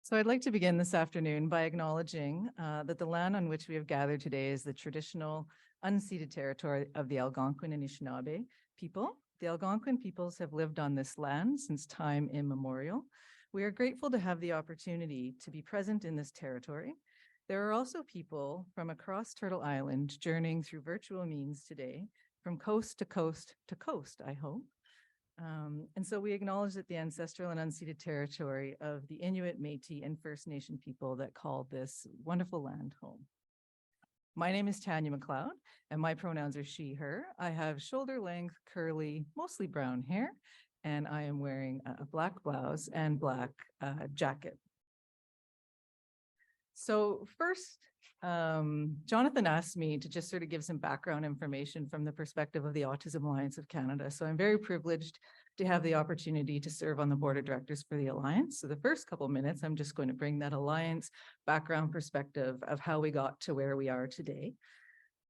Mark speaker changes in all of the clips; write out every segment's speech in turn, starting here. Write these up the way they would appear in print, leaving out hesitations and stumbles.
Speaker 1: So I'd like to begin this afternoon by acknowledging that the land on which we have gathered today is the traditional unceded territory of the Algonquin and Anishinaabe people. The Algonquin peoples have lived on this land since time immemorial. We are grateful to have the opportunity to be present in this territory. There are also people from across Turtle Island journeying through virtual means today, from coast to coast to coast, I hope. And so we acknowledge that the ancestral and unceded territory of the Inuit, Métis, and First Nation people that call this wonderful land home. My name is Tanya McLeod, and my pronouns are she, her. I have shoulder length, curly, mostly brown hair, and I am wearing a black blouse and black jacket. So first, Jonathan asked me to just sort of give some background information from the perspective of the Autism Alliance of Canada. So I'm very privileged to have the opportunity to serve on the board of directors for the Alliance. So the first couple of minutes, I'm just going to bring that Alliance background perspective of how we got to where we are today.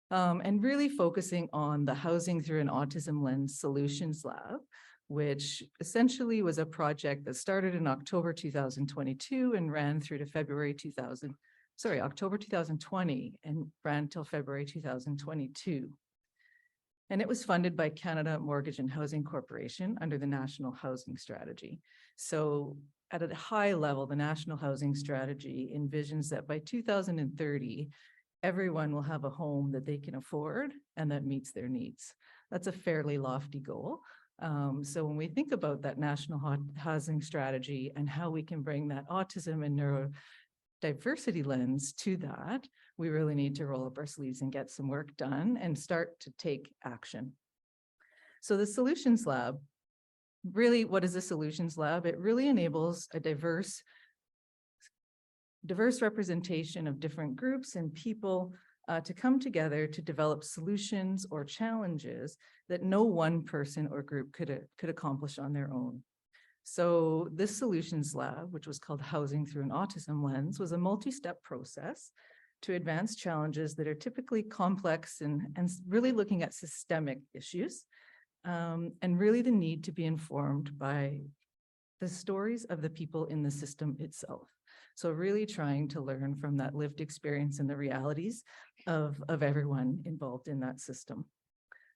Speaker 1: And really focusing on the Housing Through an Autism Lens Solutions Lab, which essentially was a project that started in October 2022 and ran through to October 2020 and ran till February 2022. And it was funded by Canada Mortgage and Housing Corporation under the National Housing Strategy. So at a high level, the National Housing Strategy envisions that by 2030, everyone will have a home that they can afford and that meets their needs. That's a fairly lofty goal. So when we think about that National Housing Strategy and how we can bring that autism and neurodiversity lens to that, we really need to roll up our sleeves and get some work done and start to take action. So the Solutions Lab, really, what is a Solutions Lab? It really enables a diverse representation of different groups and people to come together to develop solutions or challenges that no one person or group could accomplish on their own. So this Solutions Lab, which was called Housing Through an Autism Lens, was a multi-step process to advance challenges that are typically complex and really looking at systemic issues, and really the need to be informed by the stories of the people in the system itself. So really trying to learn from that lived experience and the realities of everyone involved in that system.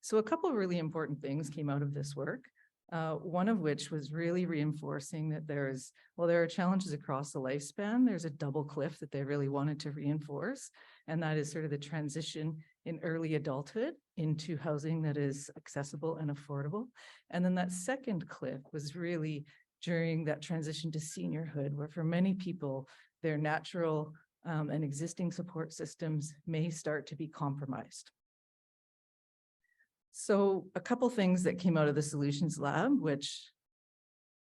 Speaker 1: So a couple of really important things came out of this work. One of which was really reinforcing that there are challenges across the lifespan. There's a double cliff that they really wanted to reinforce, and that is sort of the transition in early adulthood into housing that is accessible and affordable. And then that second cliff was really during that transition to seniorhood, where for many people, their natural and existing support systems may start to be compromised. So a couple things that came out of the Solutions Lab, which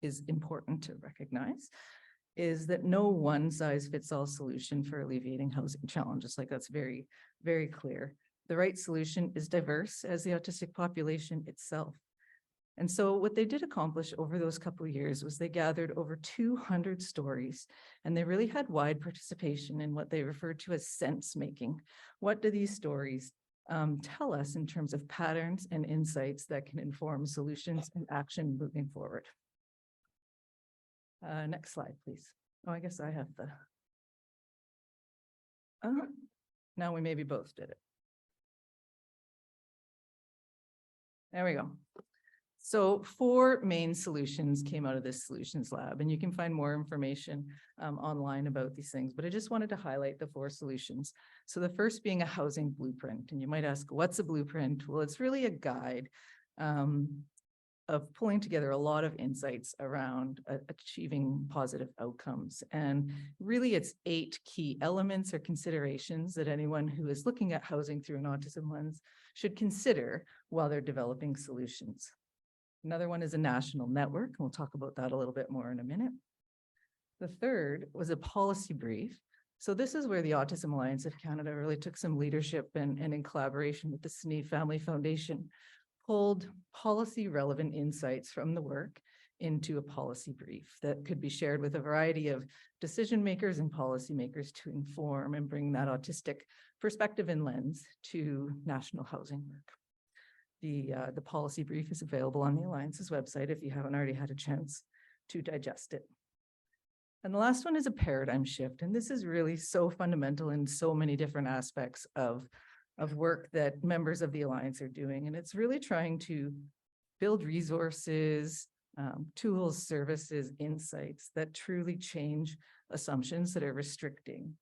Speaker 1: is important to recognize, is that no one size fits all solution for alleviating housing challenges. Like, that's very, very clear. The right solution is diverse as the autistic population itself. And so what they did accomplish over those couple of years was they gathered over 200 stories, and they really had wide participation in what they referred to as sense making. What do these stories tell us in terms of patterns and insights that can inform solutions and action moving forward? Next slide, please. Oh, I guess I have the... now we maybe both did it. There we go. So 4 main solutions came out of this Solutions Lab, and you can find more information online about these things, but I just wanted to highlight the 4 solutions. So the first being a housing blueprint, and you might ask, what's a blueprint? Well, it's really a guide of pulling together a lot of insights around achieving positive outcomes. And really it's 8 key elements or considerations that anyone who is looking at housing through an autism lens should consider while they're developing solutions. Another one is a national network, and we'll talk about that a little bit more in a minute. The third was a policy brief. So this is where the Autism Alliance of Canada really took some leadership and in collaboration with the Sneed Family Foundation, pulled policy relevant insights from the work into a policy brief that could be shared with a variety of decision makers and policymakers to inform and bring that autistic perspective and lens to national housing work. The policy brief is available on the Alliance's website if you haven't already had a chance to digest it. And the last one is a paradigm shift. And this is really so fundamental in so many different aspects of work that members of the Alliance are doing. And it's really trying to build resources, tools, services, insights that truly change assumptions that are restricting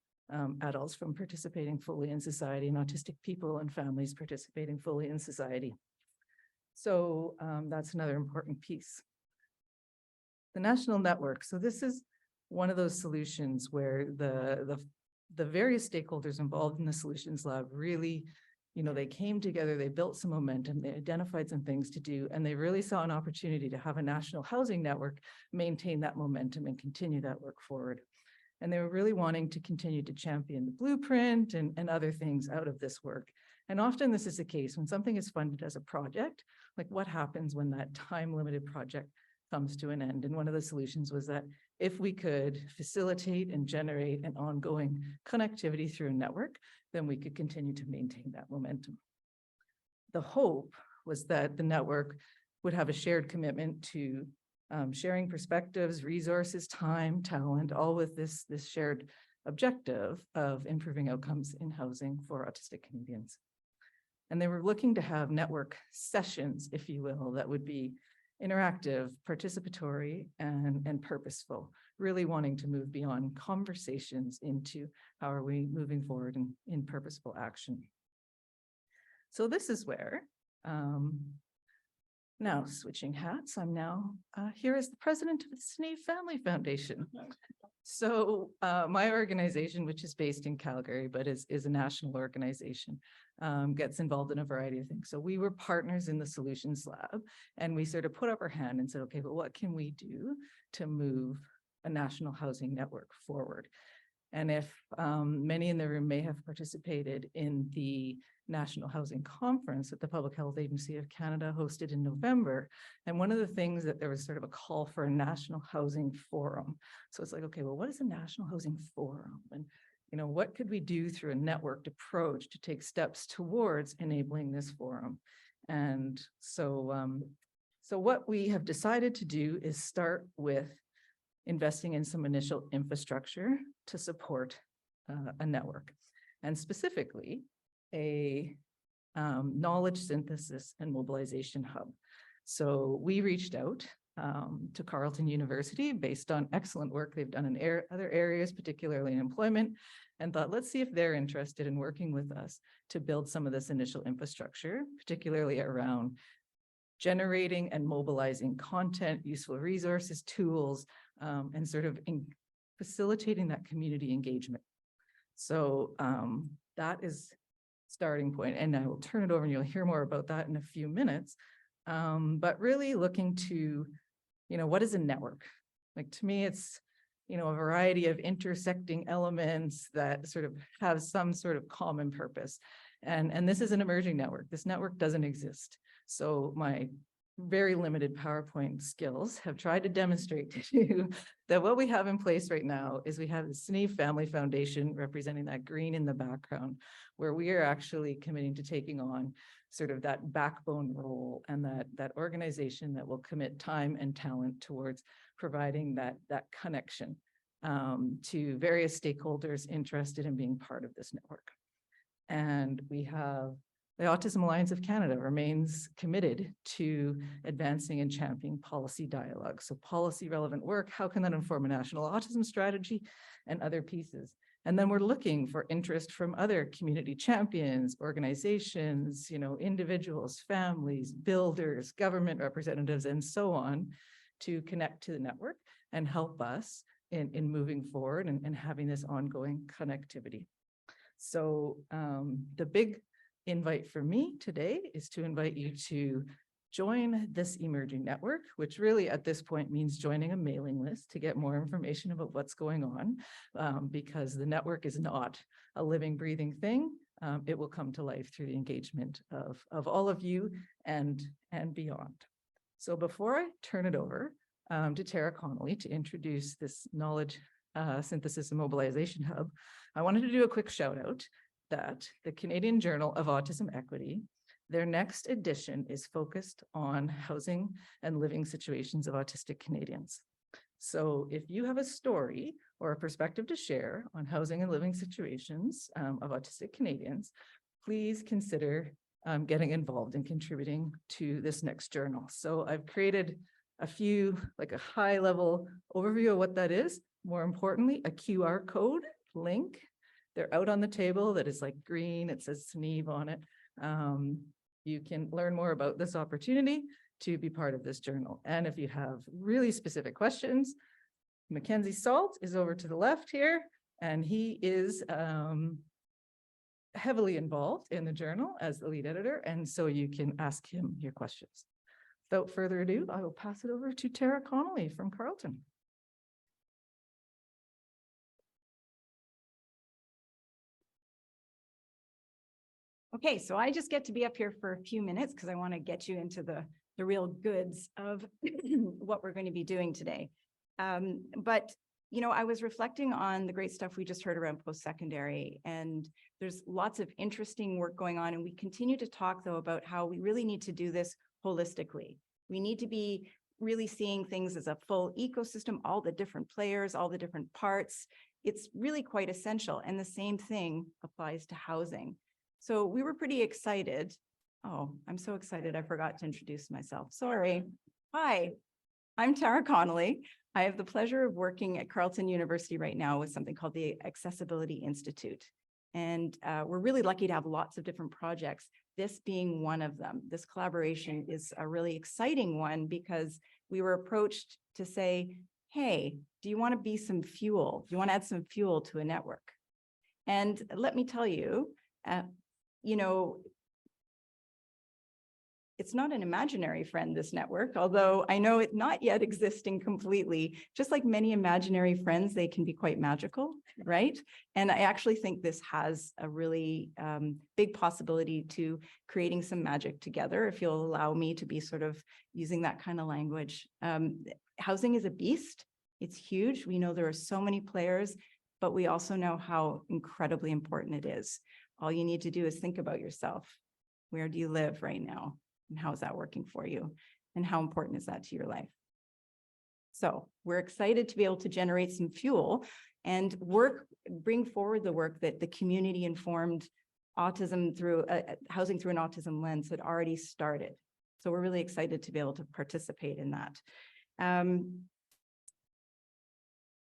Speaker 1: adults from participating fully in society, and autistic people and families participating fully in society. So that's another important piece. The national network. So this is one of those solutions where the various stakeholders involved in the Solutions Lab really, they came together, they built some momentum, they identified some things to do, and they really saw an opportunity to have a national housing network maintain that momentum and continue that work forward. And they were really wanting to continue to champion the blueprint and other things out of this work. And often this is the case when something is funded as a project, like what happens when that time-limited project comes to an end. And one of the solutions was that if we could facilitate and generate an ongoing connectivity through a network, then we could continue to maintain that momentum. The hope was that the network would have a shared commitment to sharing perspectives, resources, time, talent, all with this shared objective of improving outcomes in housing for autistic Canadians. And they were looking to have network sessions, if you will, that would be interactive, participatory, and purposeful, really wanting to move beyond conversations into how are we moving forward in purposeful action. So this is where, now switching hats, I'm now here as the president of the Sneeve Family Foundation. So my organization, which is based in Calgary, but is a national organization, gets involved in a variety of things. So we were partners in the Solutions Lab, and we sort of put up our hand and said, okay, but what can we do to move a national housing network forward? And if many in the room may have participated in the National Housing Conference that the Public Health Agency of Canada hosted in November. And one of the things that there was sort of a call for a National Housing Forum. So it's like, okay, well, what is a National Housing Forum? And, what could we do through a networked approach to take steps towards enabling this forum? And so, so what we have decided to do is start with investing in some initial infrastructure to support a network, and specifically a knowledge synthesis and mobilization hub. So we reached out to Carleton University based on excellent work they've done in other areas, particularly in employment, and thought, let's see if they're interested in working with us to build some of this initial infrastructure, particularly around generating and mobilizing content, useful resources, tools, and sort of facilitating that community engagement. So that is starting point, and I will turn it over and you'll hear more about that in a few minutes. But really looking to, what is a network? Like, to me, it's, a variety of intersecting elements that sort of have some sort of common purpose. And this is an emerging network. This network doesn't exist. So my very limited PowerPoint skills have tried to demonstrate to you that what we have in place right now is we have the Sneeve Family Foundation, representing that green in the background, where we are actually committing to taking on sort of that backbone role and that organization that will commit time and talent towards providing that connection to various stakeholders interested in being part of this network. And we have the Autism Alliance of Canada remains committed to advancing and championing policy dialogue. So policy relevant work, how can that inform a national autism strategy and other pieces? And then we're looking for interest from other community champions, organizations, individuals, families, builders, government representatives, and so on, to connect to the network and help us in moving forward and having this ongoing connectivity. So the big invite for me today is to invite you to join this emerging network, which really at this point means joining a mailing list to get more information about what's going on, because the network is not a living, breathing thing. It will come to life through the engagement of all of you and beyond. So before I turn it over to Tara Connolly to introduce this knowledge synthesis and mobilization hub, I wanted to do a quick shout out that the Canadian Journal of Autism Equity, their next edition is focused on housing and living situations of autistic Canadians. So if you have a story or a perspective to share on housing and living situations of autistic Canadians, please consider getting involved and contributing to this next journal. So I've created a few, like a high level overview of what that is. More importantly, a QR code link. They're out on the table that is like green. It says SNEEV on it. You can learn more about this opportunity to be part of this journal. And if you have really specific questions, Mackenzie Salt is over to the left here, and he is heavily involved in the journal as the lead editor, and so you can ask him your questions. Without further ado, I will pass it over to Tara Connolly from Carleton.
Speaker 2: Okay, so I just get to be up here for a few minutes because I want to get you into the real goods of what we're going to be doing today. But, you know, I was reflecting on the great stuff we just heard around post-secondary, and there's lots of interesting work going on. And we continue to talk, though, about how we really need to do this holistically. We need to be really seeing things as a full ecosystem, all the different players, all the different parts. It's really quite essential. And the same thing applies to housing. So we were pretty excited. Oh, I'm so excited. I forgot to introduce myself. Sorry. Hi, I'm Tara Connolly. I have the pleasure of working at Carleton University right now with something called the Accessibility Institute. And we're really lucky to have lots of different projects, this being one of them. This collaboration is a really exciting one because we were approached to say, hey, do you want to be some fuel? Do you want to add some fuel to a network? And let me tell you, you know, it's not an imaginary friend, this network, although I know it not yet existing completely. Just like many imaginary friends, they can be quite magical, right? And I actually think this has a really big possibility to creating some magic together, if you'll allow me to be sort of using that kind of language. Housing is a beast. It's huge. We know there are so many players, but we also know how incredibly important it is. All you need to do is think about yourself. Where do you live right now? And how is that working for you? And how important is that to your life? So we're excited to be able to generate some fuel and bring forward the work that the community informed autism through housing through an autism lens had already started. So we're really excited to be able to participate in that.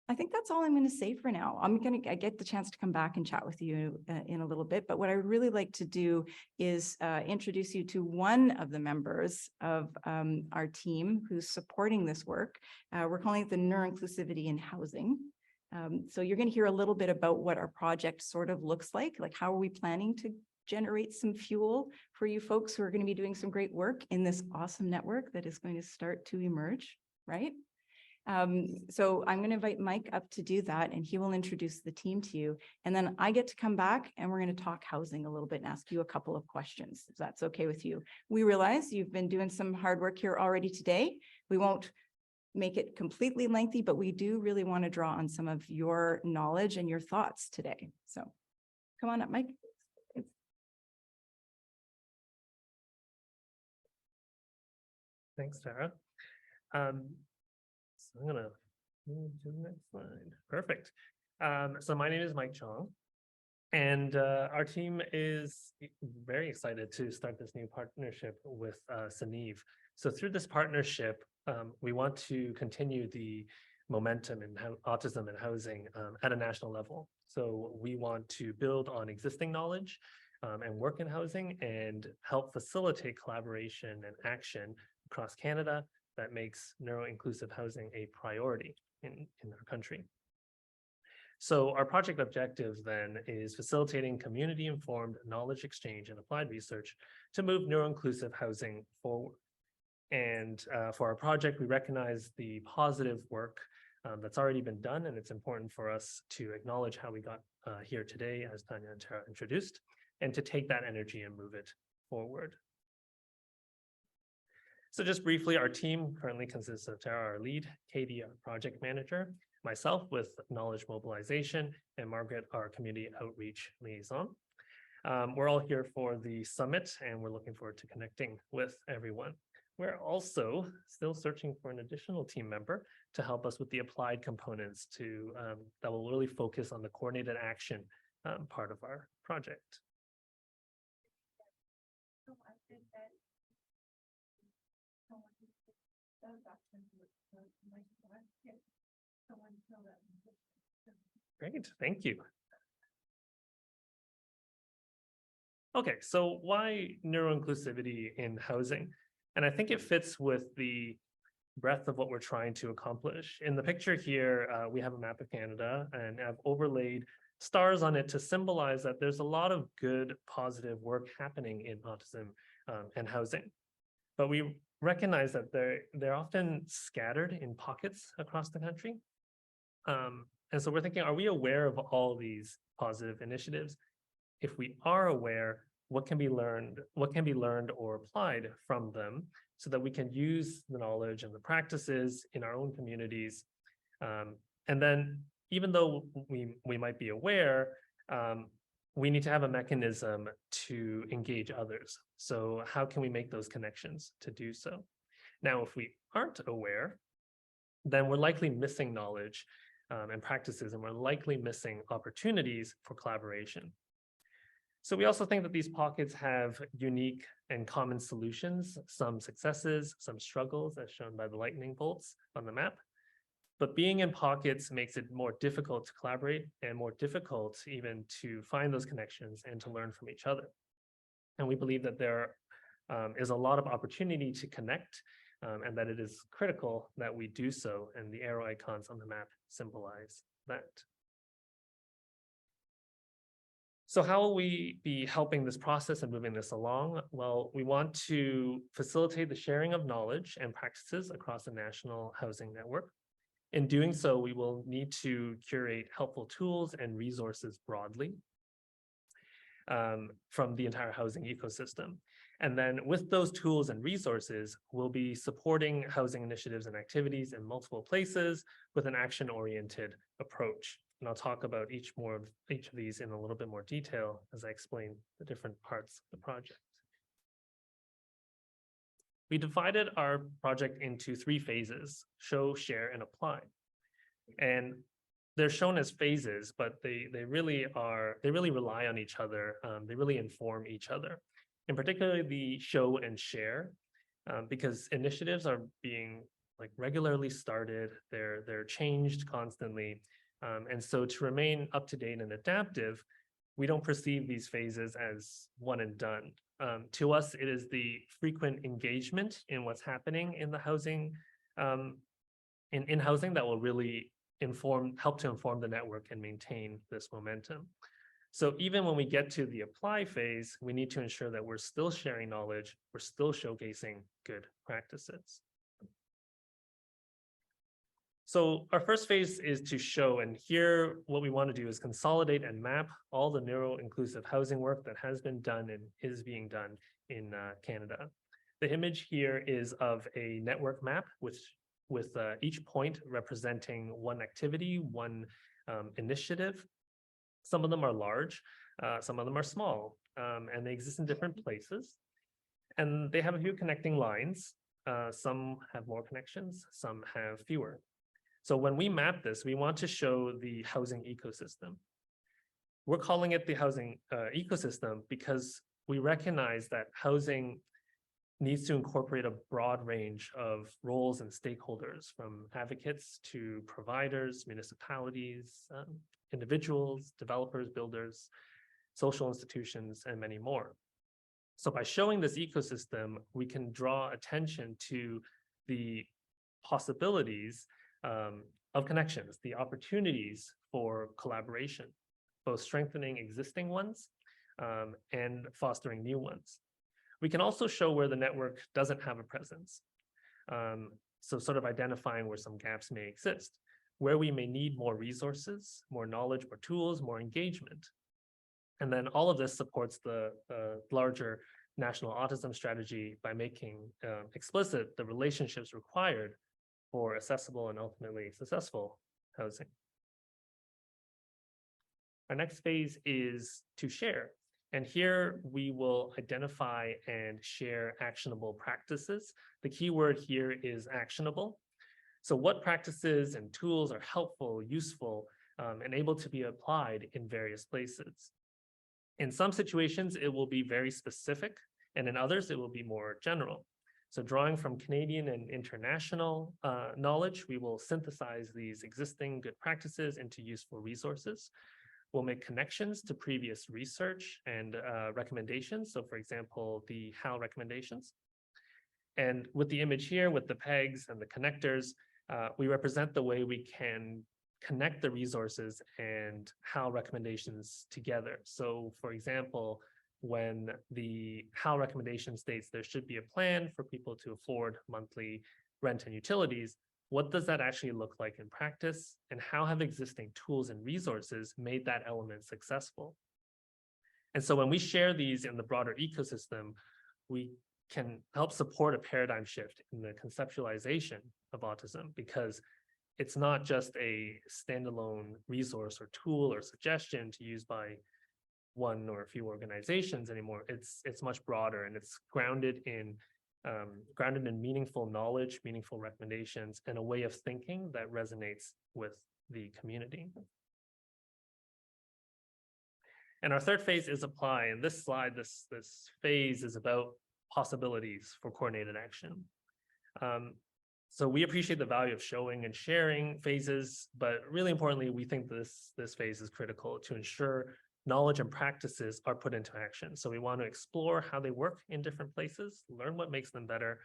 Speaker 2: I think that's all I'm going to say for now. I get the chance to come back and chat with you in a little bit, but what I would really like to do is introduce you to one of the members of our team who's supporting this work. We're calling it the Neuroinclusivity in Housing. So you're going to hear a little bit about what our project sort of looks like how are we planning to generate some fuel for you folks who are going to be doing some great work in this awesome network that is going to start to emerge, right? So I'm going to invite Mike up to do that, and he will introduce the team to you. And then I get to come back and we're going to talk housing a little bit and ask you a couple of questions, if that's okay with you. We realize you've been doing some hard work here already today. We won't make it completely lengthy, but we do really want to draw on some of your knowledge and your thoughts today. So come on up, Mike.
Speaker 3: Thanks, Tara. So I'm gonna move to the next slide. Perfect. So my name is Mike Chong, and our team is very excited to start this new partnership with SNEEV. So through this partnership, we want to continue the momentum in autism and housing at a national level. So we want to build on existing knowledge and work in housing and help facilitate collaboration and action across Canada that makes neuro-inclusive housing a priority in our country. So our project objective then is facilitating community-informed knowledge exchange and applied research to move neuro-inclusive housing forward. And for our project, we recognize the positive work that's already been done, and it's important for us to acknowledge how we got here today, as Tanya and Tara introduced, and to take that energy and move it forward. So just briefly, our team currently consists of Tara, our lead, Katie, our project manager, myself with knowledge mobilization, and Margaret, our community outreach liaison. We're all here for the summit, and we're looking forward to connecting with everyone. we're also still searching for an additional team member to help us with the applied components that will really focus on the coordinated action part of our project. Great, thank you. Okay, so why neuroinclusivity in housing? And I think it fits with the breadth of what we're trying to accomplish. In the picture here, we have a map of Canada, and I've overlaid stars on it to symbolize that there's a lot of good, positive work happening in autism and housing. But we recognize that they're often scattered in pockets across the country. And so we're thinking, are we aware of all these positive initiatives? If we are aware, what can be learned or applied from them so that we can use the knowledge and the practices in our own communities. And then even though we might be aware, we need to have a mechanism to engage others. So how can we make those connections to do so? Now, if we aren't aware, then we're likely missing knowledge and practices, and we're likely missing opportunities for collaboration. So we also think that these pockets have unique and common solutions, some successes, some struggles, as shown by the lightning bolts on the map. But being in pockets makes it more difficult to collaborate and more difficult even to find those connections and to learn from each other. And we believe that there is a lot of opportunity to connect and that it is critical that we do so. And the arrow icons on the map symbolize that. So how will we be helping this process and moving this along? Well, we want to facilitate the sharing of knowledge and practices across the National Housing Network. In doing so, we will need to curate helpful tools and resources broadly from the entire housing ecosystem. And then with those tools and resources, we'll be supporting housing initiatives and activities in multiple places with an action-oriented approach. And I'll talk about each of these in a little bit more detail as I explain the different parts of the project. We divided our project into 3 phases: show, share, and apply. And they're shown as phases, but they really rely on each other. They really inform each other. In particular, the show and share, because initiatives are being regularly started. They're changed constantly. And so to remain up to date and adaptive, we don't perceive these phases as one and done. To us, it is the frequent engagement in what's happening in the housing, in housing that will really help to inform the network and maintain this momentum. So even when we get to the apply phase, we need to ensure that we're still sharing knowledge, we're still showcasing good practices. So our first phase is to show, and here what we want to do is consolidate and map all the neuro-inclusive housing work that has been done and is being done in Canada. The image here is of a network map with each point representing one activity, one initiative. Some of them are large, some of them are small, and they exist in different places. And they have a few connecting lines. Some have more connections, some have fewer. So when we map this, we want to show the housing ecosystem. We're calling it the housing ecosystem because we recognize that housing needs to incorporate a broad range of roles and stakeholders, from advocates to providers, municipalities, individuals, developers, builders, social institutions, and many more. So by showing this ecosystem, we can draw attention to the possibilities of connections, the opportunities for collaboration, both strengthening existing ones and fostering new ones. We can also show where the network doesn't have a presence. So sort of identifying where some gaps may exist, where we may need more resources, more knowledge, more tools, more engagement. And then all of this supports the larger National Autism Strategy by making explicit the relationships required for accessible and ultimately successful housing. Our next phase is to share. And here we will identify and share actionable practices. The key word here is actionable. So what practices and tools are helpful, useful, and able to be applied in various places? In some situations, it will be very specific, and in others, it will be more general. So drawing from Canadian and international knowledge, we will synthesize these existing good practices into useful resources. We'll make connections to previous research and recommendations. So for example, the HAL recommendations. And with the image here, with the pegs and the connectors, we represent the way we can connect the resources and HAL recommendations together. So for example, when the HAL recommendation states there should be a plan for people to afford monthly rent and utilities, what does that actually look like in practice? And how have existing tools and resources made that element successful? And so when we share these in the broader ecosystem, we can help support a paradigm shift in the conceptualization of autism, because it's not just a standalone resource or tool or suggestion to use by one or a few organizations anymore. It's much broader, and it's grounded in meaningful knowledge, meaningful recommendations, and a way of thinking that resonates with the community. And our third phase is apply. And this slide, this phase is about possibilities for coordinated action. So we appreciate the value of showing and sharing phases, but really importantly, we think this phase is critical to ensure knowledge and practices are put into action. So we want to explore how they work in different places, learn what makes them better,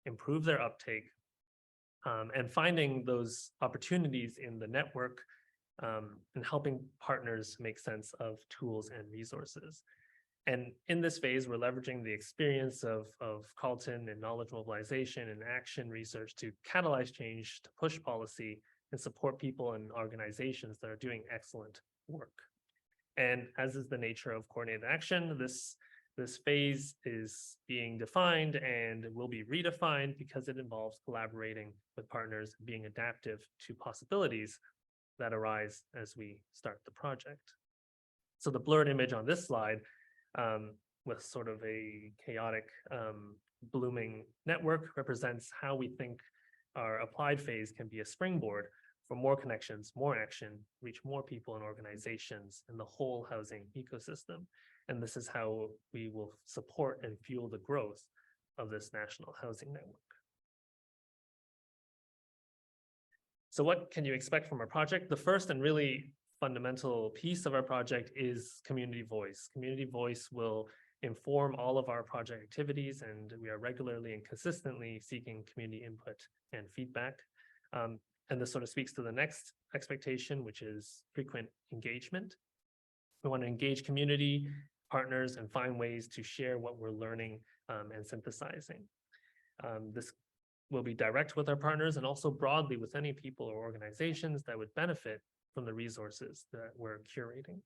Speaker 3: improve their uptake, and finding those opportunities in the network and helping partners make sense of tools and resources. And in this phase, we're leveraging the experience of Carleton and knowledge mobilization and action research to catalyze change, to push policy, and support people and organizations that are doing excellent work. And as is the nature of coordinated action, this phase is being defined and will be redefined because it involves collaborating with partners, being adaptive to possibilities that arise as we start the project. So the blurred image on this slide, with sort of a chaotic blooming network, represents how we think our applied phase can be a springboard for more connections, more action, reach more people and organizations in the whole housing ecosystem. And this is how we will support and fuel the growth of this national housing network. So what can you expect from our project? The first and really fundamental piece of our project is community voice. Community voice will inform all of our project activities, and we are regularly and consistently seeking community input and feedback. And this sort of speaks to the next expectation, which is frequent engagement. We want to engage community partners and find ways to share what we're learning and synthesizing. This will be direct with our partners and also broadly with any people or organizations that would benefit from the resources that we're curating.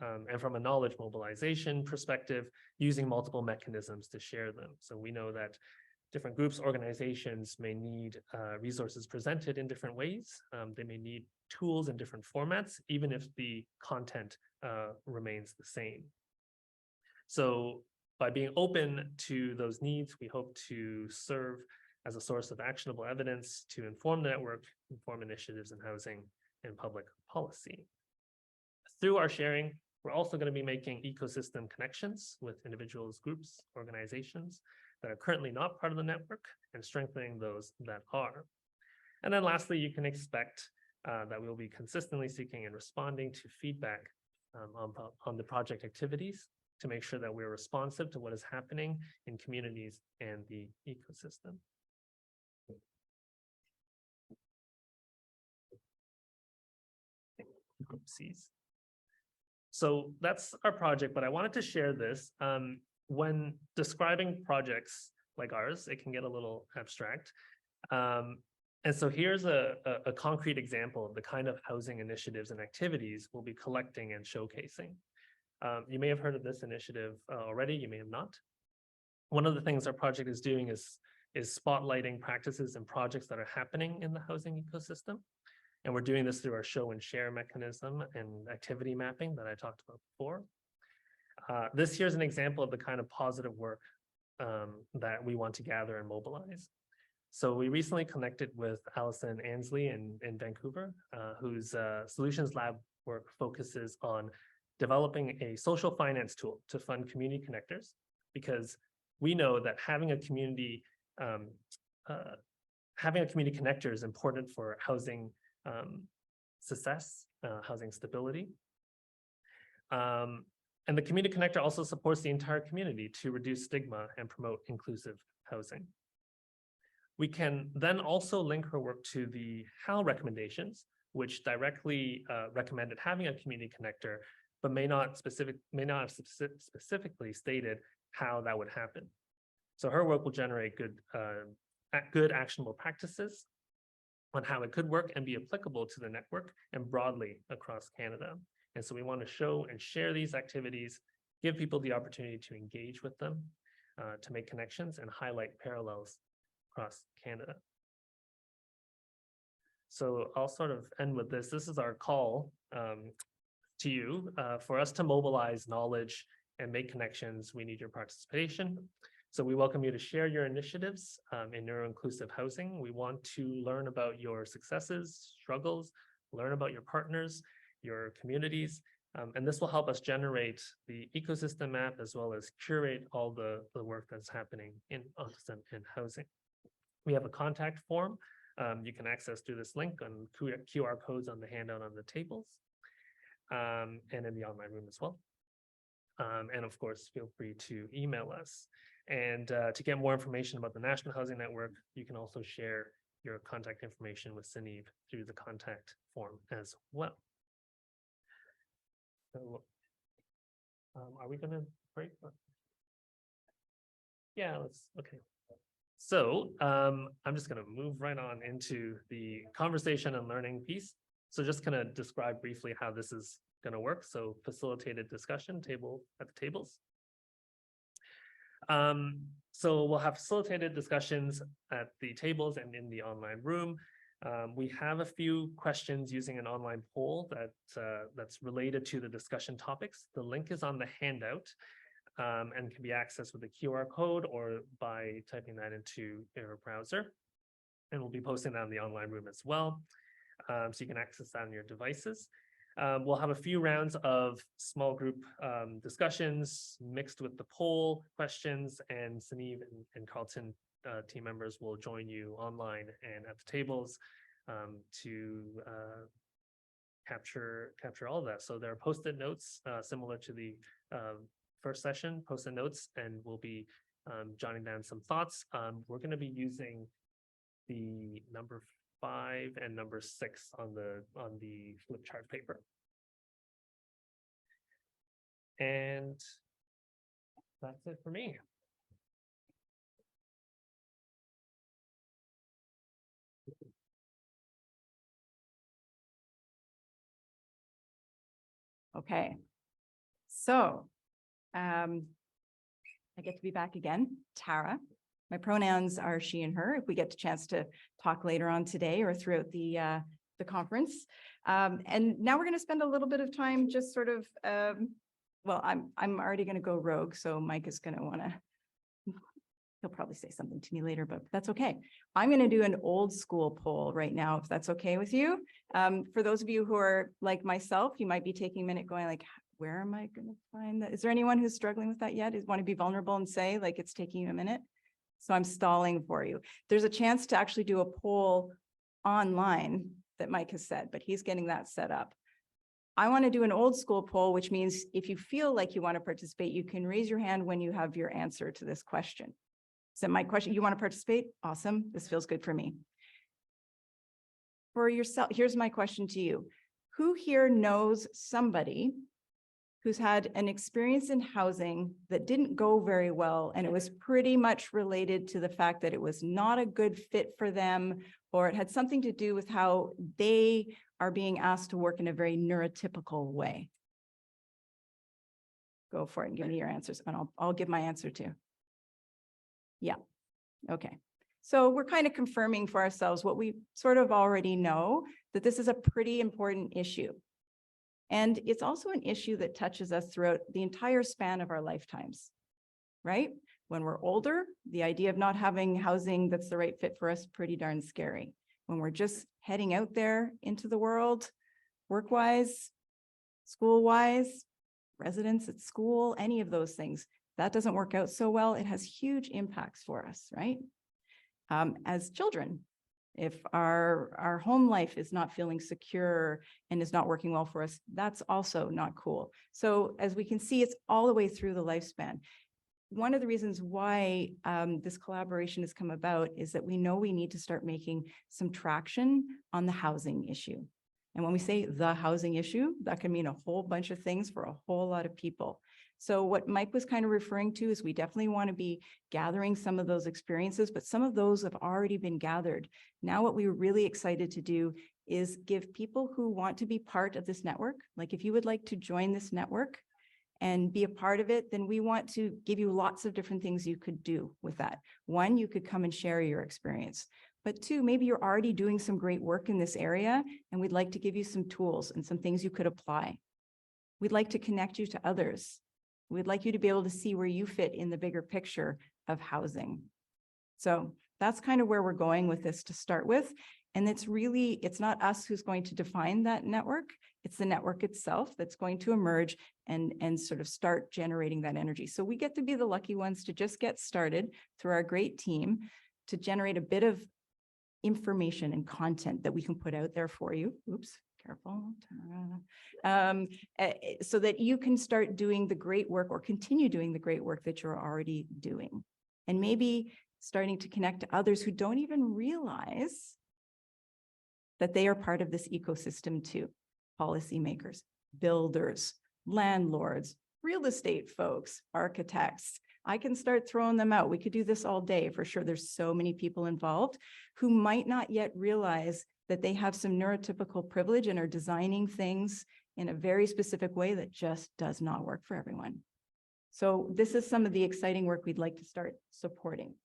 Speaker 3: And from a knowledge mobilization perspective, using multiple mechanisms to share them. So we know that different groups, organizations may need resources presented in different ways. They may need tools in different formats, even if the content remains the same. So by being open to those needs, we hope to serve as a source of actionable evidence to inform the network, inform initiatives in housing and public policy. Through our sharing, we're also going to be making ecosystem connections with individuals, groups, organizations that are currently not part of the network and strengthening those that are. And then lastly, you can expect that we'll be consistently seeking and responding to feedback on the project activities to make sure that we're responsive to what is happening in communities and the ecosystem. Oopsies. So that's our project, but I wanted to share this. When describing projects like ours, it can get a little abstract. And so here's a concrete example of the kind of housing initiatives and activities we'll be collecting and showcasing. You may have heard of this initiative already, you may have not. One of the things our project is doing is spotlighting practices and projects that are happening in the housing ecosystem. And we're doing this through our show and share mechanism and activity mapping that I talked about before. This here is an example of the kind of positive work that we want to gather and mobilize. So we recently connected with Alison Ansley in Vancouver, whose Solutions Lab work focuses on developing a social finance tool to fund community connectors, because we know that having a community connector is important for housing success, housing stability. And the community connector also supports the entire community to reduce stigma and promote inclusive housing. We can then also link her work to the HAL recommendations, which directly recommended having a community connector, but may not have specifically stated how that would happen. So her work will generate good actionable practices on how it could work and be applicable to the network and broadly across Canada. And so we want to show and share these activities, give people the opportunity to engage with them, to make connections and highlight parallels across Canada. So I'll sort of end with this. This is our call to you. For us to mobilize knowledge and make connections, we need your participation. So we welcome you to share your initiatives in neuro-inclusive housing. We want to learn about your successes, struggles, learn about your partners, your communities, and this will help us generate the ecosystem map as well as curate all the work that's happening in autism and housing. We have a contact form you can access through this link on QR codes on the handout on the tables and in the online room as well. And of course, feel free to email us. And to get more information about the National Housing Network, you can also share your contact information with Sinead through the contact form as well. So, are we going to break? Yeah, okay. So I'm just going to move right on into the conversation and learning piece. So just going to describe briefly how this is going to work. So facilitated discussion table at the tables. So we'll have facilitated discussions at the tables and in the online room. We have a few questions using an online poll that's related to the discussion topics. The link is on the handout and can be accessed with a QR code or by typing that into your browser. And we'll be posting that in the online room as well. So you can access that on your devices. We'll have a few rounds of small group discussions mixed with the poll questions, and Sinead and Carlton team members will join you online and at the tables to capture all of that. So there are post-it notes similar to the first session, post-it notes, and we'll be jotting down some thoughts. We're going to be using the number 5 and number 6 on the flip chart paper. And that's it for me.
Speaker 2: Okay, so I get to be back again, Tara. My pronouns are she and her, if we get a chance to talk later on today or throughout the conference. And now we're going to spend a little bit of time just sort of, well, I'm already going to go rogue, so Mike is going to want to, he'll probably say something to me later, but that's okay. I'm going to do an old school poll right now, if that's okay with you. For those of you who are like myself, you might be taking a minute going like, where am I going to find that? Is there anyone who's struggling with that yet? Is want to be vulnerable and say like it's taking you a minute? So I'm stalling for you. There's a chance to actually do a poll online that Mike has said, but he's getting that set up. I want to do an old school poll, which means if you feel like you want to participate, you can raise your hand when you have your answer to this question. So my question, you want to participate? Awesome. This feels good for me. For yourself, here's my question to you. Who here knows somebody who's had an experience in housing that didn't go very well, and it was pretty much related to the fact that it was not a good fit for them, or it had something to do with how they are being asked to work in a very neurotypical way? Go for it and give me your answers, and I'll give my answer too. Yeah, okay. So we're kind of confirming for ourselves what we sort of already know, that this is a pretty important issue. And it's also an issue that touches us throughout the entire span of our lifetimes, right? When we're older, the idea of not having housing that's the right fit for us, pretty darn scary. When we're just heading out there into the world, work-wise, school-wise, residents at school, any of those things, that doesn't work out so well. It has huge impacts for us, right? As children, if our home life is not feeling secure and is not working well for us, that's also not cool. So as we can see, it's all the way through the lifespan. One of the reasons why this collaboration has come about is that we know we need to start making some traction on the housing issue. And when we say the housing issue, that can mean a whole bunch of things for a whole lot of people. So what Mike was kind of referring to is we definitely want to be gathering some of those experiences, but some of those have already been gathered. Now what we're really excited to do is give people who want to be part of this network, like if you would like to join this network and be a part of it, then we want to give you lots of different things you could do with that. One, you could come and share your experience. But two, maybe you're already doing some great work in this area, and we'd like to give you some tools and some things you could apply. We'd like to connect you to others. We'd like you to be able to see where you fit in the bigger picture of housing. So that's kind of where we're going with this to start with. And it's not us who's going to define that network. It's the network itself that's going to emerge and sort of start generating that energy. So we get to be the lucky ones to just get started through our great team to generate a bit of information and content that we can put out there for you. Oops. Careful. So that you can start doing the great work or continue doing the great work that you're already doing. And maybe starting to connect to others who don't even realize that they are part of this ecosystem too. Policymakers, builders, landlords, real estate folks, architects. I can start throwing them out. We could do this all day for sure. There's so many people involved who might not yet realize that they have some neurotypical privilege and are designing things in a very specific way that just does not work for everyone. So this is some of the exciting work we'd like to start supporting.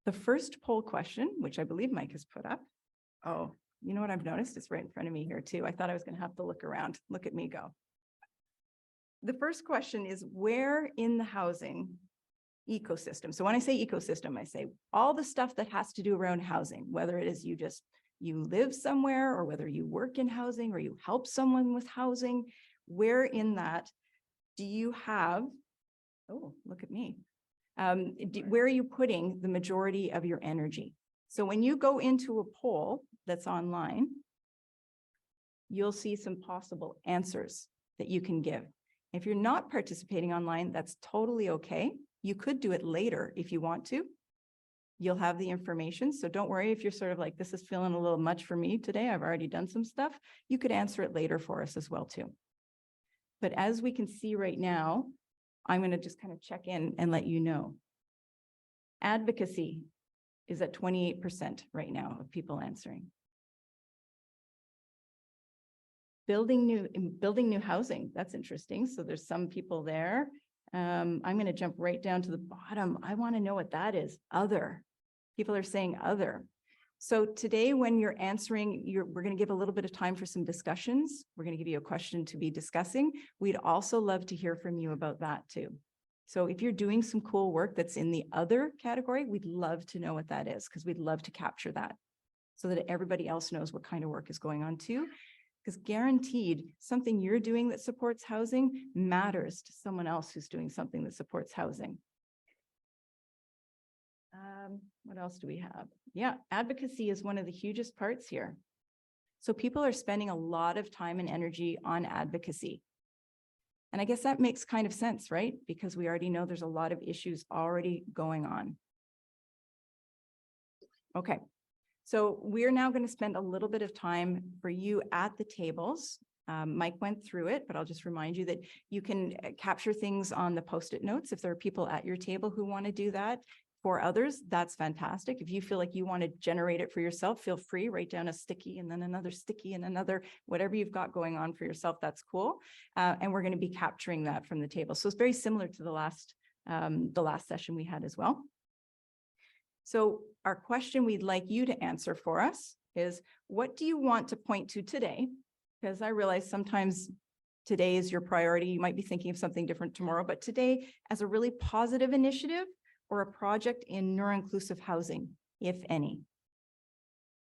Speaker 2: The first poll question, which I believe Mike has put up. Oh, you know what I've noticed? It's right in front of me here too. I thought I was going to have to look around. Look at me go. The first question is, where in the housing ecosystem? So when I say ecosystem, I say all the stuff that has to do around housing, whether it is you live somewhere or whether you work in housing or you help someone with housing, where in that do you have, oh, look at me. Where are you putting the majority of your energy? So when you go into a poll that's online, you'll see some possible answers that you can give. If you're not participating online, that's totally okay. You could do it later if you want to. You'll have the information. So don't worry if you're sort of like, this is feeling a little much for me today. I've already done some stuff. You could answer it later for us as well too. But as we can see right now, I'm going to just kind of check in and let you know. Advocacy is at 28% right now of people answering. Building new housing, that's interesting. So there's some people there. I'm going to jump right down to the bottom. I want to know what that is. Other. People are saying other. So today when you're answering, we're going to give a little bit of time for some discussions. We're going to give you a question to be discussing. We'd also love to hear from you about that too. So if you're doing some cool work that's in the other category, we'd love to know what that is because we'd love to capture that so that everybody else knows what kind of work is going on too. Because guaranteed, something you're doing that supports housing matters to someone else who's doing something that supports housing. What else do we have? Yeah, advocacy is one of the hugest parts here. So people are spending a lot of time and energy on advocacy. And I guess that makes kind of sense, right? Because we already know there's a lot of issues already going on. Okay. So we're now going to spend a little bit of time for you at the tables. Mike went through it, but I'll just remind you that you can capture things on the Post-it notes. If there are people at your table who want to do that for others, that's fantastic. If you feel like you want to generate it for yourself, feel free, write down a sticky and then another sticky and another, whatever you've got going on for yourself, that's cool. And we're going to be capturing that from the table. So it's very similar to the last session we had as well. So our question we'd like you to answer for us is, what do you want to point to today because I realize sometimes today is your priority. You might be thinking of something different tomorrow, but today as a really positive initiative or a project in neuro-inclusive housing, if any.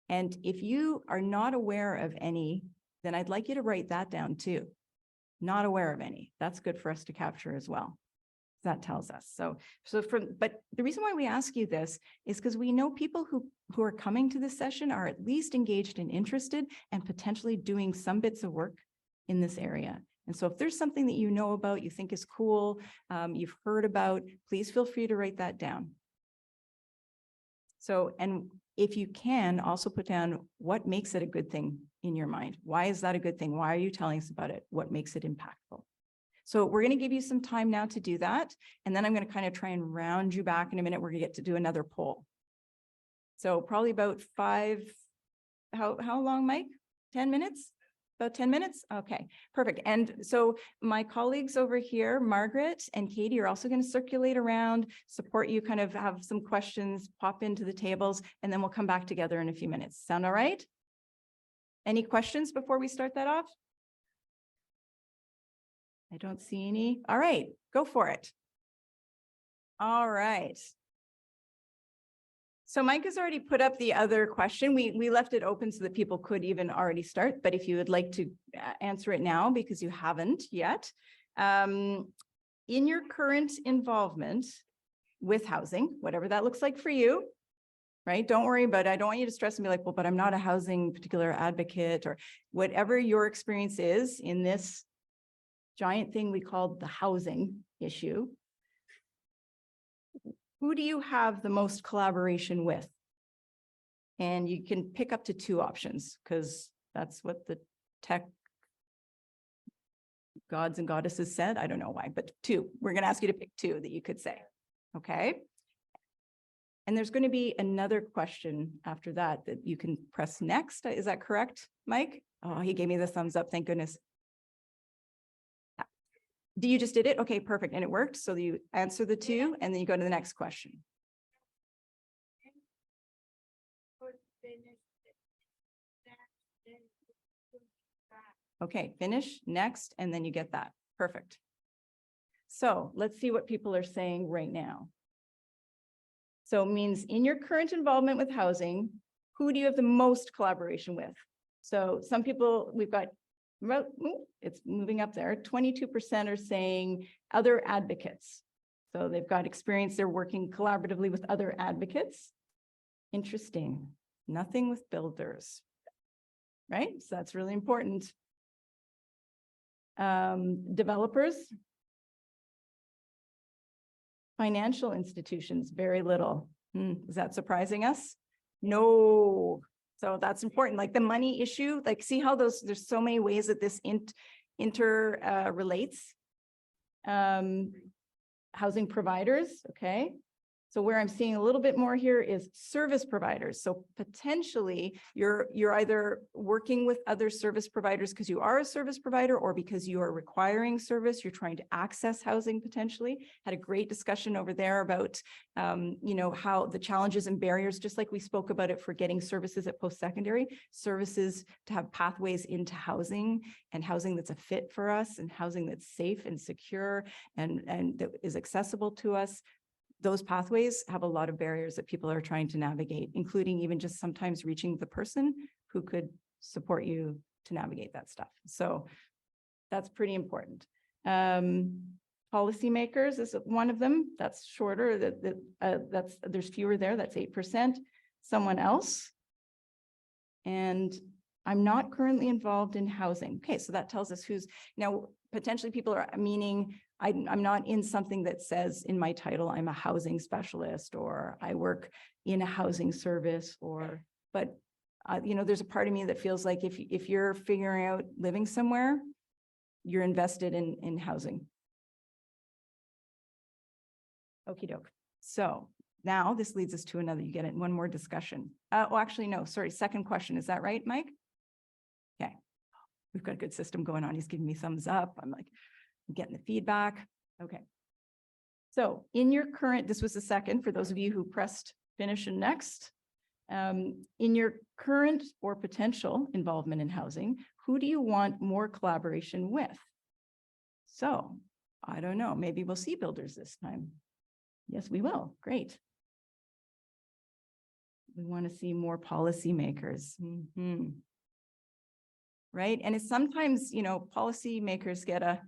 Speaker 2: And if you are not aware of any, then I'd like you to write that down too. Not aware of any. That's good for us to capture as well. That tells us. But the reason why we ask you this is because we know people who are coming to this session are at least engaged and interested and potentially doing some bits of work in this area. And so if there's something that you know about, you think is cool, you've heard about, please feel free to write that down. So, and if you can also put down what makes it a good thing in your mind. Why is that a good thing? Why are you telling us about it? What makes it impactful? So we're going to give you some time now to do that. And then I'm going to kind of try and round you back in a minute. We're going to get to do another poll. So probably about how long, Mike? 10 minutes? About 10 minutes? Okay, perfect. And so my colleagues over here, Margaret and Katie, are also going to circulate around, support you, kind of have some questions, pop into the tables, and then we'll come back together in a few minutes. Sound all right? Any questions before we start that off? I don't see any. All right, go for it. All right. So Mike has already put up the other question. We left it open so that people could even already start, but if you would like to answer it now because you haven't yet. In your current involvement with housing, whatever that looks like for you, right? Don't worry about it. I don't want you to stress and be like, well, but I'm not a housing particular advocate, or whatever your experience is in this giant thing we call the housing issue. Who do you have the most collaboration with? And you can pick up to 2 options because that's what the tech gods and goddesses said. I don't know why, but 2. We're going to ask you to pick 2 that you could say. Okay. And there's going to be another question after that you can press next. Is that correct, Mike? Oh, he gave me the thumbs up. Thank goodness. You just did it? Okay, perfect. And it worked. So you answer the 2 and then you go to the next question. Okay, finish, next, and then you get that. Perfect. So let's see what people are saying right now. So it means in your current involvement with housing, who do you have the most collaboration with? So some people, we've got, it's moving up there. 22% are saying other advocates. So they've got experience. They're working collaboratively with other advocates. Interesting. Nothing with builders, right? So that's really important. Developers. Financial institutions, very little. Is that surprising us? No. So that's important. Like the money issue, like see how there's so many ways that this relates. Housing providers, okay. So where I'm seeing a little bit more here is service providers. So potentially you're either working with other service providers because you are a service provider or because you are requiring service, you're trying to access housing potentially. Had a great discussion over there about, how the challenges and barriers, just like we spoke about it for getting services at post-secondary, services to have pathways into housing and housing that's a fit for us and housing that's safe and secure and that is accessible to us. Those pathways have a lot of barriers that people are trying to navigate, including even just sometimes reaching the person who could support you to navigate that stuff. So that's pretty important. Policymakers is one of them. That's shorter. There's fewer there. That's 8%. Someone else. And I'm not currently involved in housing. Okay, so that tells us who's now potentially people are meaning I'm not in something that says in my title, I'm a housing specialist or I work in a housing service but there's a part of me that feels like if you're figuring out living somewhere, you're invested in housing. Okie doke. So now this leads us to another, you get it, one more discussion. Actually, no, sorry, second question. Is that right, Mike? Okay. We've got a good system going on. He's giving me thumbs up. I'm like, I'm getting the feedback. Okay. So in your current, this was the second for those of you who pressed finish and next. In your current or potential involvement in housing, who do you want more collaboration with? So, I don't know, maybe we'll see builders this time. Yes, we will. Great. We want to see more policymakers. Right? And it's sometimes, policymakers get a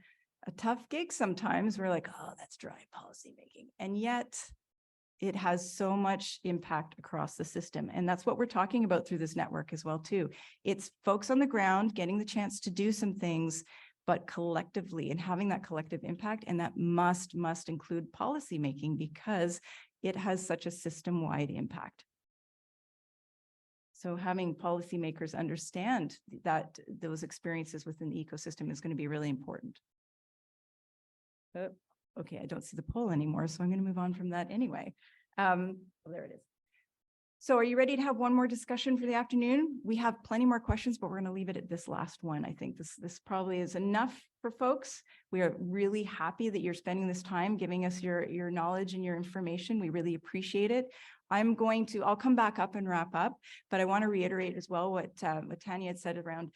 Speaker 2: tough gig sometimes. We're like, oh, that's dry policymaking. And yet it has so much impact across the system. And that's what we're talking about through this network as well, too. It's folks on the ground getting the chance to do some things, but collectively, and having that collective impact. And that must include policymaking because it has such a system-wide impact. So having policymakers understand that those experiences within the ecosystem is going to be really important. Okay, I don't see the poll anymore, so I'm going to move on from that anyway. Well, there it is. So are you ready to have one more discussion for the afternoon? We have plenty more questions, but we're going to leave it at this last one. I think this probably is enough for folks. We are really happy that you're spending this time giving us your knowledge and your information. We really appreciate it. I'll come back up and wrap up, but I want to reiterate as well what Tanya had said around,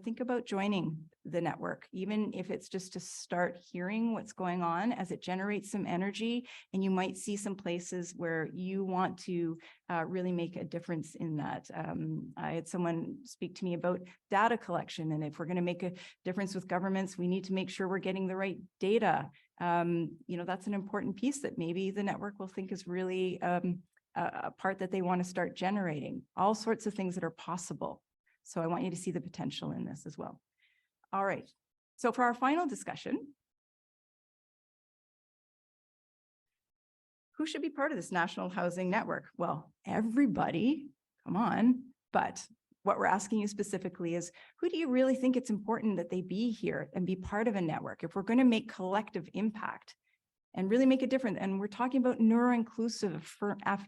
Speaker 2: think about joining the network, even if it's just to start hearing what's going on as it generates some energy, and you might see some places where you want to really make a difference in that. I had someone speak to me about data collection, and if we're going to make a difference with governments, we need to make sure we're getting the right data. That's an important piece that maybe the network will think is really a part that they want to start generating, all sorts of things that are possible. So I want you to see the potential in this as well. All right. So for our final discussion, who should be part of this National Housing Network? Well, everybody, come on. But what we're asking you specifically is, who do you really think it's important that they be here and be part of a network? If we're going to make collective impact and really make a difference, and we're talking about neuro-inclusive,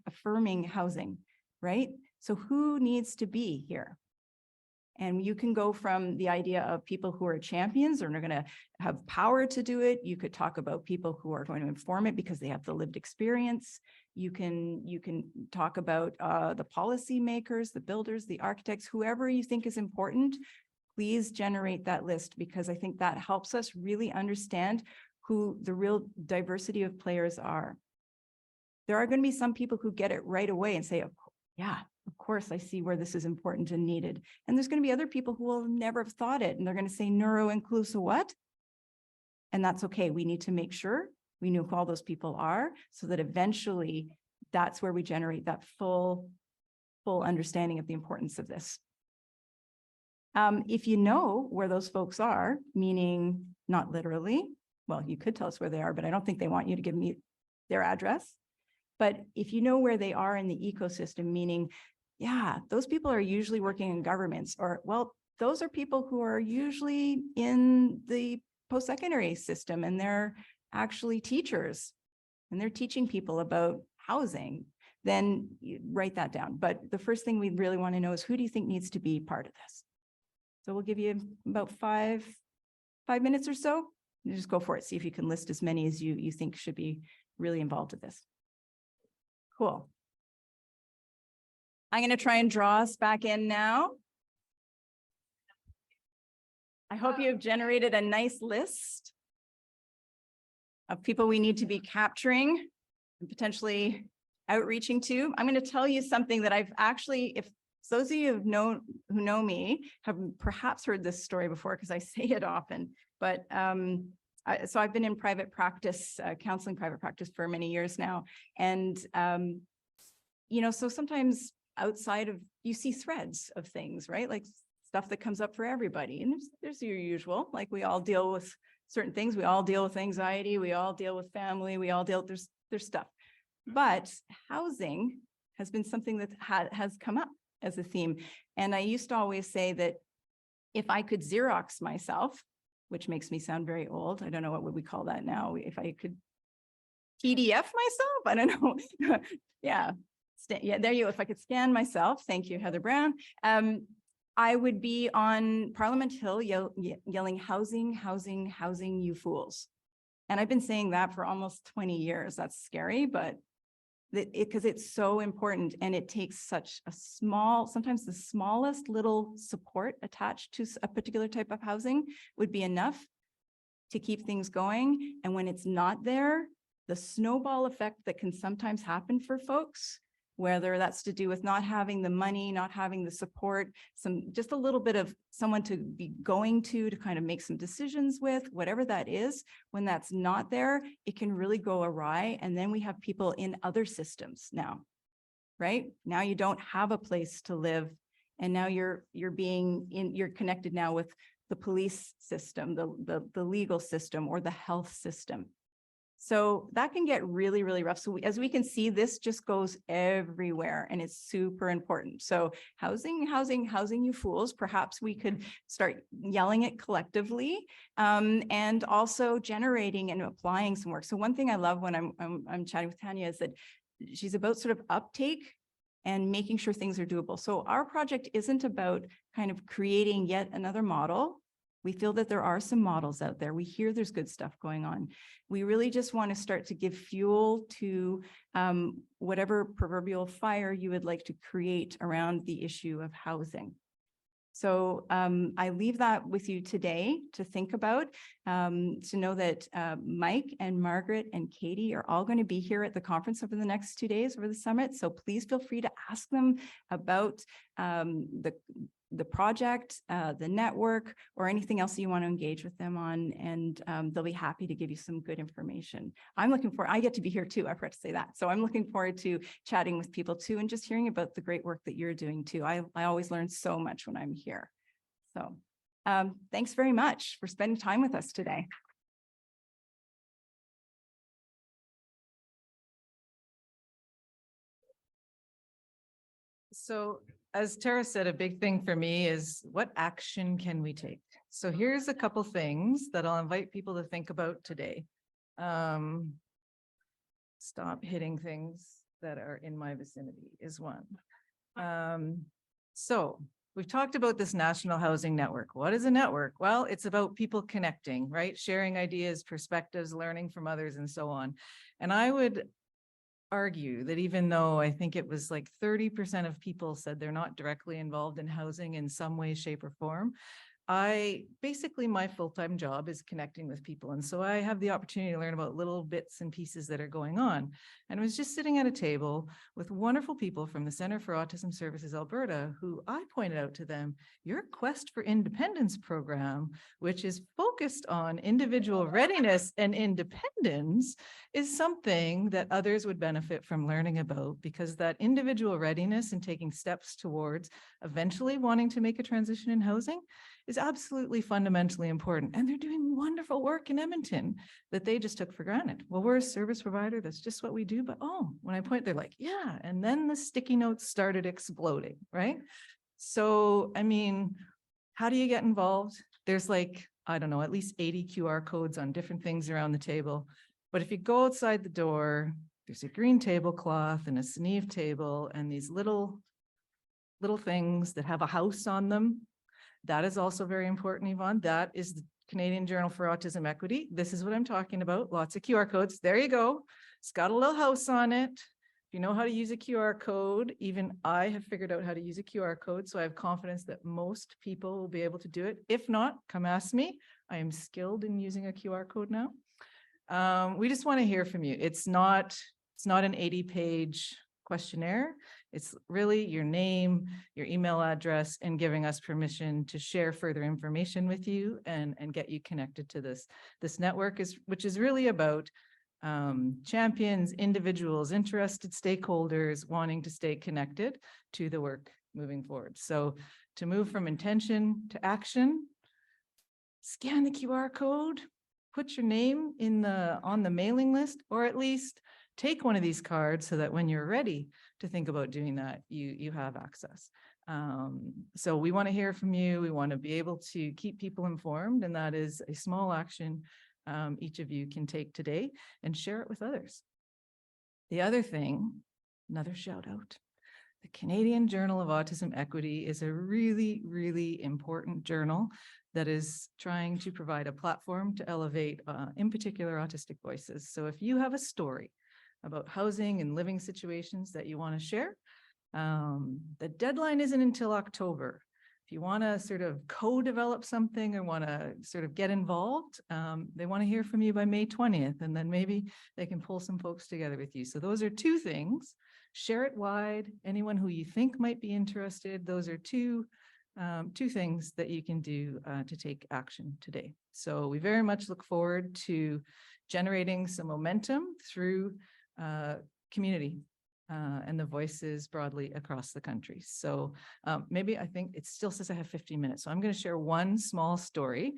Speaker 2: affirming housing, right? So who needs to be here? And you can go from the idea of people who are champions or are going to have power to do it. You could talk about people who are going to inform it because they have the lived experience. You can talk about the policymakers, the builders, the architects, whoever you think is important. Please generate that list, because I think that helps us really understand who the real diversity of players are. There are going to be some people who get it right away and say, oh, yeah, of course, I see where this is important and needed. And there's going to be other people who will never have thought it. And they're going to say neuro-inclusive what? And that's okay. We need to make sure we know who all those people are, so that eventually that's where we generate that full understanding of the importance of this. If you know where those folks are, meaning not literally, well, you could tell us where they are, but I don't think they want you to give me their address. But if you know where they are in the ecosystem, meaning, yeah, those people are usually working in governments, or, well, those are people who are usually in the post-secondary system, and they're actually teachers, and they're teaching people about housing, then you write that down. But the first thing we really want to know is, who do you think needs to be part of this? So we'll give you about five minutes or so. You just go for it. See if you can list as many as you think should be really involved with this. Cool. I'm going to try and draw us back in now. I hope you have generated a nice list of people we need to be capturing and potentially outreaching to. I'm going to tell you something that I've actually, if those of you who know me have perhaps heard this story before, because I say it often, but so I've been in private practice, counseling private practice for many years now. And, so sometimes outside of, you see threads of things, right? Like stuff that comes up for everybody. And there's your usual, like we all deal with certain things. We all deal with anxiety. We all deal with family. We all deal, there's stuff. But housing has been something that has come up as a theme. And I used to always say that if I could Xerox myself, which makes me sound very old, I don't know what would we call that now. If I could PDF myself, I don't know. Yeah, there you go. If I could scan myself, thank you, Heather Brown. I would be on Parliament Hill yelling, housing, housing, housing, you fools. And I've been saying that for almost 20 years. That's scary, but because it's so important, and it takes such a sometimes the smallest little support attached to a particular type of housing would be enough to keep things going. And when it's not there, the snowball effect that can sometimes happen for folks, whether that's to do with not having the money, not having the support, just a little bit of someone to be going to kind of make some decisions with, whatever that is, when that's not there, it can really go awry. And then we have people in other systems now, right? Now you don't have a place to live. And now you're connected now with the police system, the legal system, or the health system. So that can get really, really rough. So as we can see, this just goes everywhere, and it's super important. So housing, you fools. Perhaps we could start yelling it collectively, and also generating and applying some work. So one thing I love when I'm chatting with Tanya is that she's about sort of uptake and making sure things are doable. So our project isn't about kind of creating yet another model. We feel that there are some models out there. We hear there's good stuff going on. We really just want to start to give fuel to whatever proverbial fire you would like to create around the issue of housing. So I leave that with you today to think about, to know that Mike and Margaret and Katie are all going to be here at the conference over the next 2 days over the summit. So please feel free to ask them about the project, the network, or anything else you want to engage with them on, and they'll be happy to give you some good information. I get to be here too, I forgot to say that. So I'm looking forward to chatting with people too, and just hearing about the great work that you're doing too. I always learn so much when I'm here. So thanks very much for spending time with us today.
Speaker 1: So as Tara said, a big thing for me is what action can we take? So here's a couple things that I'll invite people to think about today. Stop hitting things that are in my vicinity is one. So we've talked about this National Housing Network. What is a network? Well, it's about people connecting, right? Sharing ideas, perspectives, learning from others, and so on. And I would argue that even though I think it was like 30% of people said they're not directly involved in housing in some way, shape, or form, basically my full-time job is connecting with people. And so I have the opportunity to learn about little bits and pieces that are going on. And I was just sitting at a table with wonderful people from the Center for Autism Services Alberta, who I pointed out to them, your Quest for Independence program, which is focused on individual readiness and independence, is something that others would benefit from learning about, because that individual readiness and taking steps towards eventually wanting to make a transition in housing is absolutely fundamentally important. And they're doing wonderful work in Edmonton that they just took for granted. Well, we're a service provider. That's just what we do. But oh, when I point, they're like, yeah. And then the sticky notes started exploding, right? So, I mean, how do you get involved? There's like, I don't know, at least 80 QR codes on different things around the table. But if you go outside the door, there's a green tablecloth and a Sneeve table and these little things that have a house on them. That is also very important, Yvonne. That is the Canadian Journal for Autism Equity. This is what I'm talking about. Lots of QR codes. There you go. It's got a little house on it. If you know how to use a QR code, even I have figured out how to use a QR code. So I have confidence that most people will be able to do it. If not, come ask me. I am skilled in using a QR code now. We just want to hear from you. It's not an 80-page questionnaire. It's really your name, your email address, and giving us permission to share further information with you and get you connected to this network, which is really about champions, individuals, interested stakeholders wanting to stay connected to the work moving forward. So to move from intention to action, scan the QR code, put your name on the mailing list, or at least take one of these cards so that when you're ready to think about doing that, you have access. So we want to hear from you. We want to be able to keep people informed, and that is a small action each of you can take today and share it with others. The other thing, another shout out, the Canadian Journal of Autism Equity is a really, really important journal that is trying to provide a platform to elevate, in particular, autistic voices. So if you have a story about housing and living situations that you want to share. The deadline isn't until October. If you want to sort of co-develop something or want to sort of get involved, they want to hear from you by May 20th, and then maybe they can pull some folks together with you. So those are two things. Share it wide. Anyone who you think might be interested, those are two things that you can do to take action today. So we very much look forward to generating some momentum through community and the voices broadly across the country. So maybe I think it still says I have 15 minutes. So I'm going to share one small story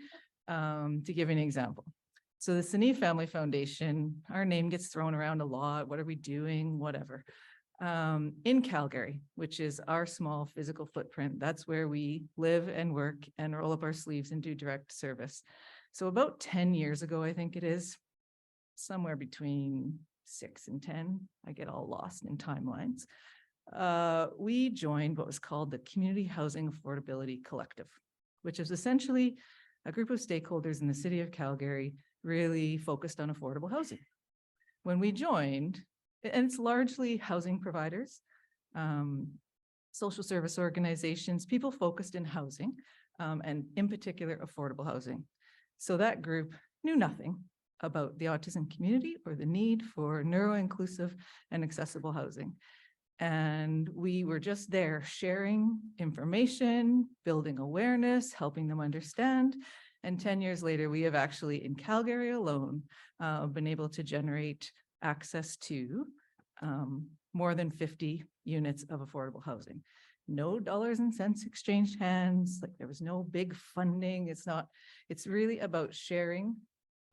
Speaker 1: to give you an example. So the Sini Family Foundation, our name gets thrown around a lot. What are we doing? Whatever. In Calgary, which is our small physical footprint. That's where we live and work and roll up our sleeves and do direct service. So about 10 years ago, I think it is, somewhere between 6 and 10, I get all lost in timelines. We joined what was called the Community Housing Affordability Collective, which is essentially a group of stakeholders in the city of Calgary really focused on affordable housing. When we joined, and it's largely housing providers, social service organizations, people focused in housing, and in particular, affordable housing. So that group knew nothing about the autism community or the need for neuro-inclusive and accessible housing. And we were just there sharing information, building awareness, helping them understand. And 10 years later, we have actually in Calgary alone been able to generate access to more than 50 units of affordable housing. No dollars and cents exchanged hands, like there was no big funding. It's really about sharing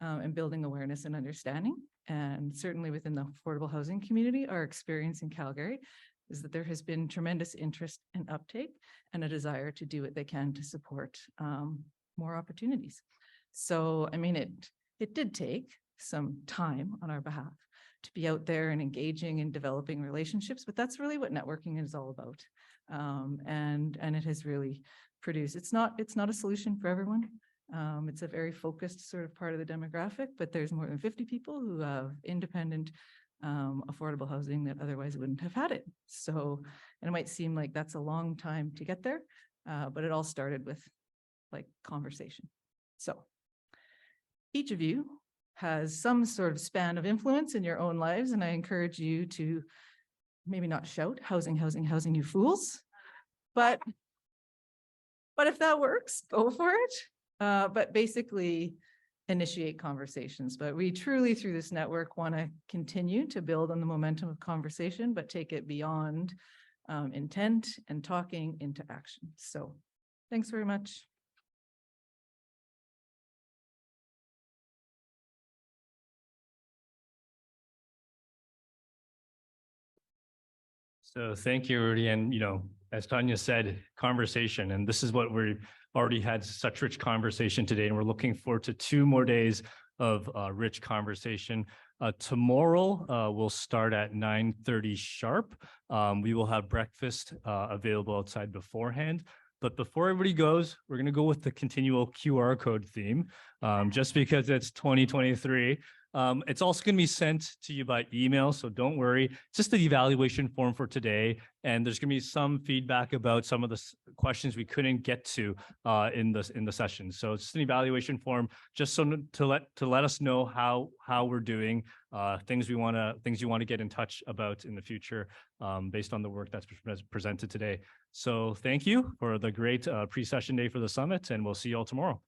Speaker 1: and building awareness and understanding. And certainly within the affordable housing community, our experience in Calgary is that there has been tremendous interest and uptake and a desire to do what they can to support more opportunities. So, I mean, it did take some time on our behalf to be out there and engaging and developing relationships, but that's really what networking is all about. And it has really produced, it's not a solution for everyone. It's a very focused sort of part of the demographic, but there's more than 50 people who have independent, affordable housing that otherwise wouldn't have had it. So, and it might seem like that's a long time to get there, but it all started with like conversation. So each of you has some sort of span of influence in your own lives, and I encourage you to maybe not shout housing, housing, housing, you fools, but if that works, go for it. But basically initiate conversations. But we truly, through this network, want to continue to build on the momentum of conversation, but take it beyond intent and talking into action. So thanks very much.
Speaker 4: So thank you, Rudy. And, as Tanya said, conversation, and this is what we already had such rich conversation today. And we're looking forward to 2 more days of rich conversation. Tomorrow, we'll start at 9:30 sharp. We will have breakfast available outside beforehand. But before everybody goes, we're going to go with the continual QR code theme, just because it's 2023. It's also going to be sent to you by email, so don't worry. It's just the evaluation form for today, and there's going to be some feedback about some of the questions we couldn't get to in the session. So it's just an evaluation form, just so to let us know how we're doing, things you want to get in touch about in the future, based on the work that's presented today. So thank you for the great pre-session day for the summit, and we'll see you all tomorrow.